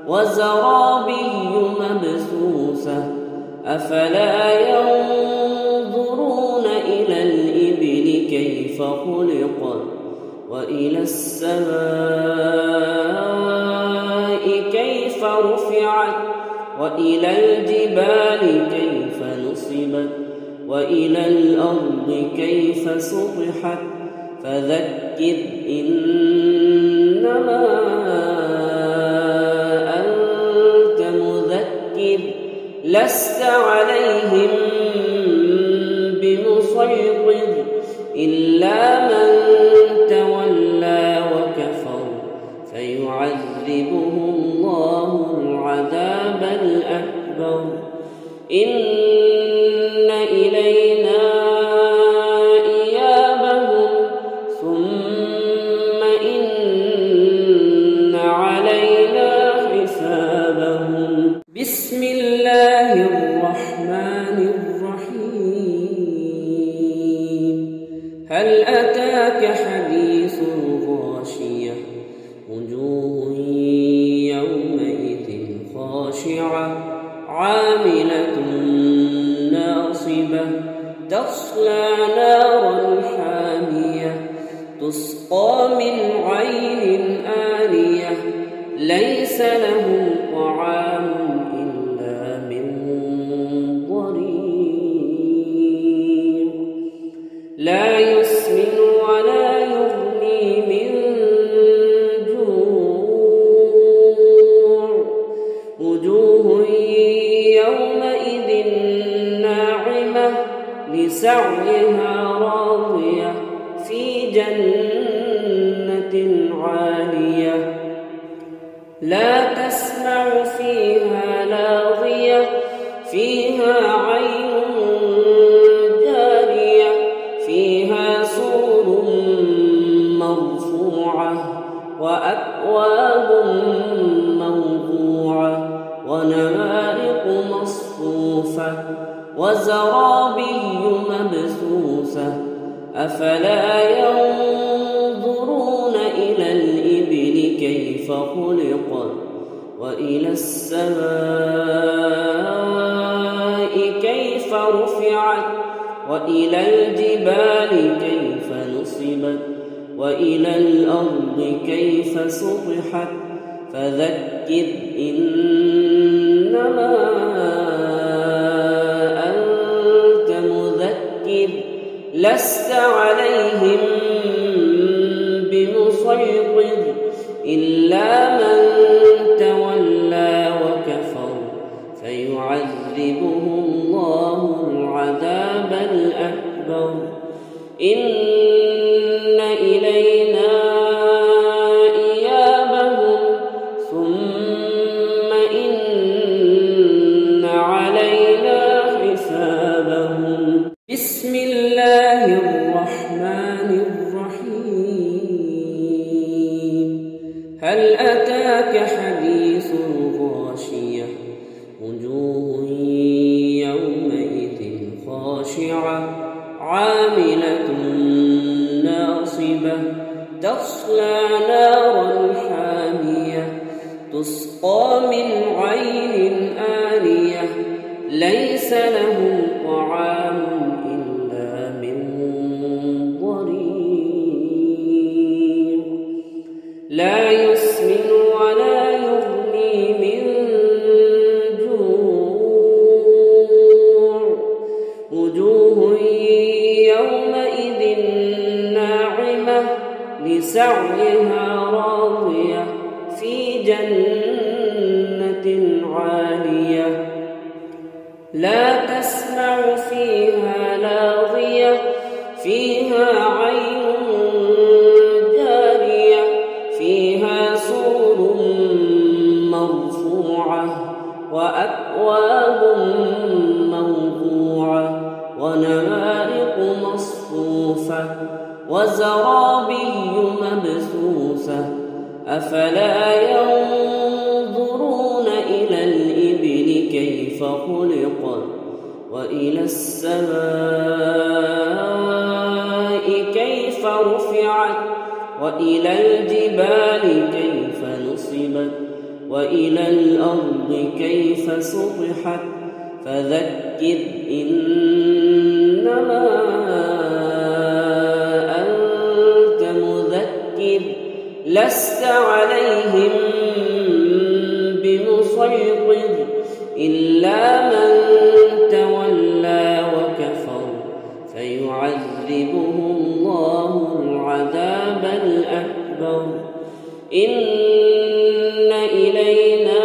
وزرابي مبثوثة أفلا ينظرون إلى الإبل كيف خلقت وإلى السماء كيف رفعت وإلى الجبال كيف نصبت وإلى الأرض كيف سطحت فذكر إنما أنت مذكر لست عليهم بمسيطر إلا من تولى وكفر فيعذبه الله العذاب الأكبر إن إلينا إيابهم ثم إن علينا حسابهم بسم الله الرحمن الرحيم هل أتاك حديث الغاشية وجوه يومئذ خاشعة عاملة ناصبة تصلى نارا حامية تسقى من عين آنية ليس لهم طعام إلا من ضريع لا يسمن ولا يغني من جوع وجوه يومئذ ناعمة لسعيها راضية في جنة عالية لا تسمع فيها لاغية فيها عين جارية فيها سرر مرفوعة وأكواب موضوعة ونمارق مصفوفة وزرابي مبثوثة أفلا ينظرون إلى الإبل كيف خلقت وإلى السماء كيف رفعت وإلى الجبال كيف نصبت وإلى الأرض كيف سطحت فذكر إنما أنت مذكر لست عليهم بمسيطر إلا من تولى وكفر فيعذبه الله العذاب الأكبر إن إلينا إيابهم ثم إن علينا حسابهم بسم الله الرحمن الرحيم هل أتاك حديث الغاشية وجوه يومئذ خاشعة عاملة ناصبة تصلى نارا حامية تسقى من عين آنية ليس لهم طعام إلا من ضريع لا يسمن ولا يغني من جوع وجوه يومئذ ناعمة لسعيها راضية في جنة عالية لا تسمع فيها لاغية فيها عين جارية فيها سرر مرفوعة وأكواب موضوعة ونمارق مصفوفة وزرابي مبثوثة أفلا ينظرون إلى الإبل كيف خلقت وإلى السماء كيف رفعت وإلى الجبال كيف نصبت وإلى الأرض كيف سطحت فذكر إنما أنت مذكر لست عليهم بمسيطر إلا من تولى وكفر فيعذبه الله العذاب الأكبر إن إلينا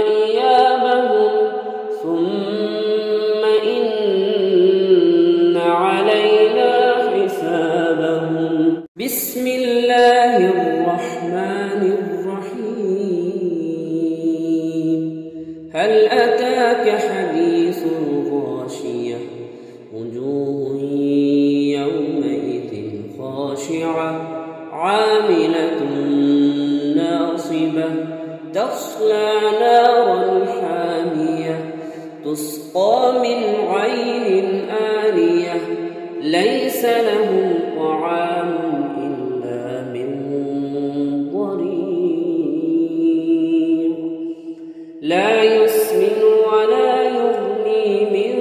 إيابهم ثم إن علينا حسابهم بسم الله الرحمن الرحيم هل أتاك حديث الغاشية وجوه يومئذ خاشعة عاملة ناصبة تصلى نارا حامية تسقى من عين آنية ليس لهم طعام إلا من ضريع لا يسمن ولا يغني من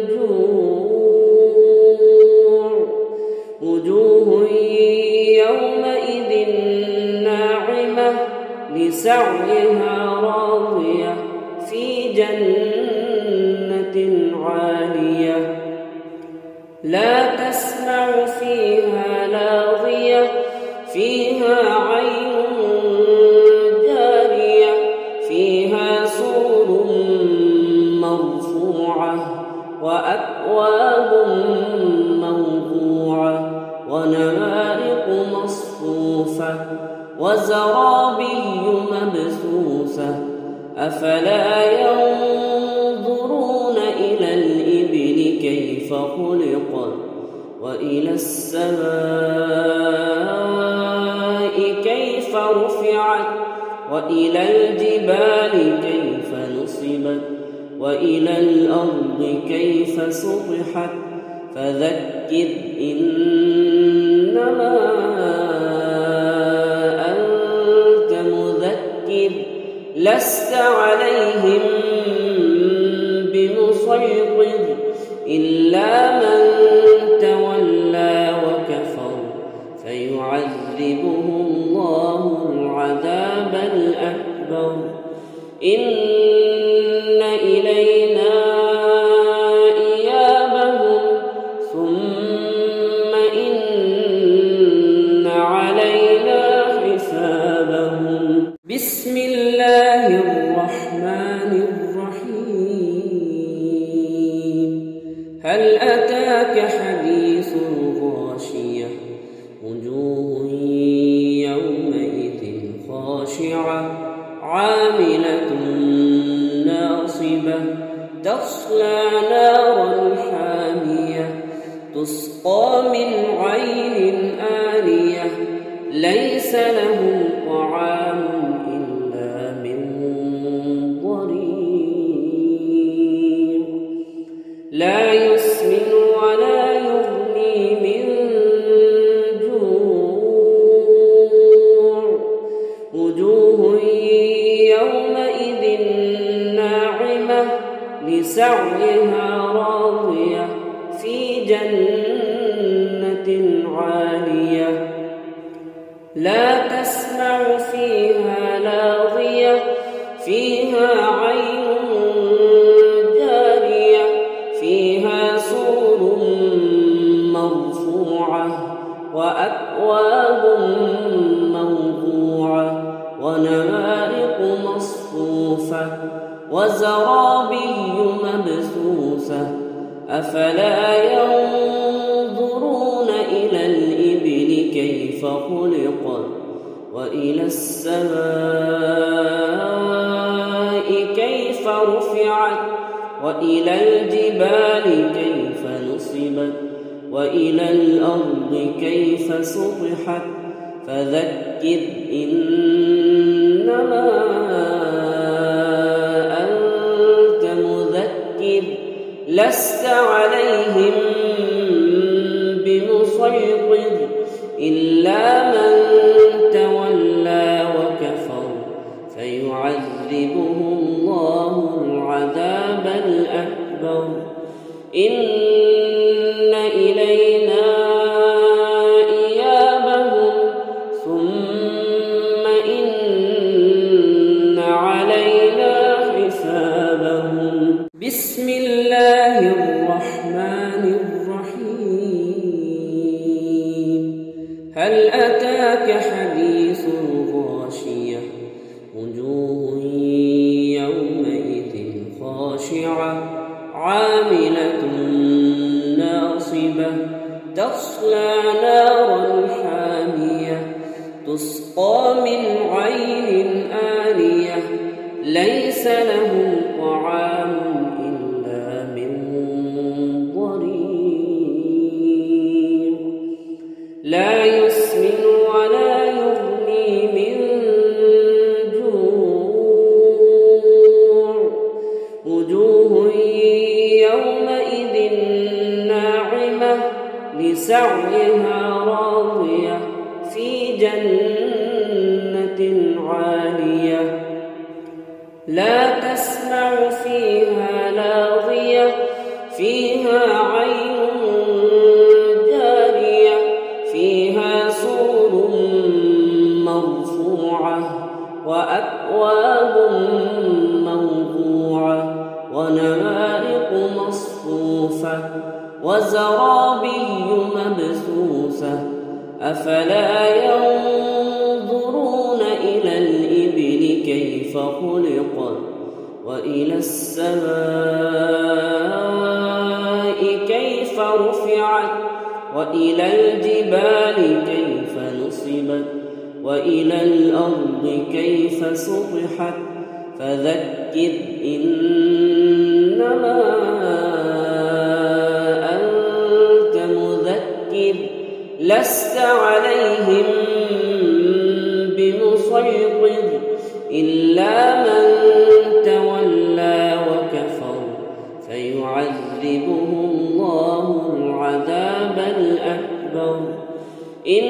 جوع وجوه يومئذ ناعمة لسعيها راضية في جنة عالية لا تسمع فيها لاغية فيها عين جارية فيها سرر مرفوعة وأكواب موضوعة ونمارق مصفوفة وزرابي مبثوثة أفلا ينظرون إلى الإبل كيف خلقت وإلى السماء كيف رفعت وإلى الجبال كيف نصبت وإلى الأرض كيف سطحت فذكر إنما أنت مذكر لست عليهم بمسيطر إلا من تولى وكفر فيعذبه الله العذاب الأكبر إن إلينا إيابهم ثم إن علينا حسابهم بسم الله الرحمن الرحيم هل أتاك حديث الغاشية وجوه يومئذ خاشعة عاملة ناصبة تصلى نارا حامية تسقى من عين آنية ليس لهم طعام إلا من ضريع لا يسمن ولا يغني من جوع وجوه يومئذ ناعمة لسعيها راضية في جنة عالية لا تسمع فيها لاغية فيها عين جارية فيها سرر مرفوعة وأكواب موضوعة ونمارق مصفوفة وزرابي مبثوثة أفلا ينظرون إلى الإبل كيف خلقت وإلى السماء كيف رفعت وإلى الجبال كيف نصبت وإلى الأرض كيف سطحت فذكر إنما أنت مذكر لست عليهم بمسيطر إلا من تولى وكفر فيعذبه الله العذاب الأكبر إن إلينا إيابهم ثم إن علينا حسابهم بسم الله الرحمن الرحيم هل أتاك حديث الغاشية وجوه يومئذ خاشعة عاملة ناصبة تصلى نارا حامية تسقى من عين آنية ليس لهم طعام إلا من ضريع لا يسمن ولا يغني من جوع وجوه يومئذ ناعمة لسعيها راضية في جنة عالية لا تسمع فيها لاغية فيها عين جارية فيها سرر مرفوعة وأكواب موضوعة ونمارق مصفوفة وزرابي مبثوثة أفلا ينظرون إلى الإبل كيف خلقت وإلى السماء كيف رفعت وإلى الجبال كيف نصبت وإلى الأرض كيف سطحت فذكر إنما أنت مذكر لست عليهم بمسيطر إلا من تولى وكفر فيعذبه الله العذاب الأكبر إن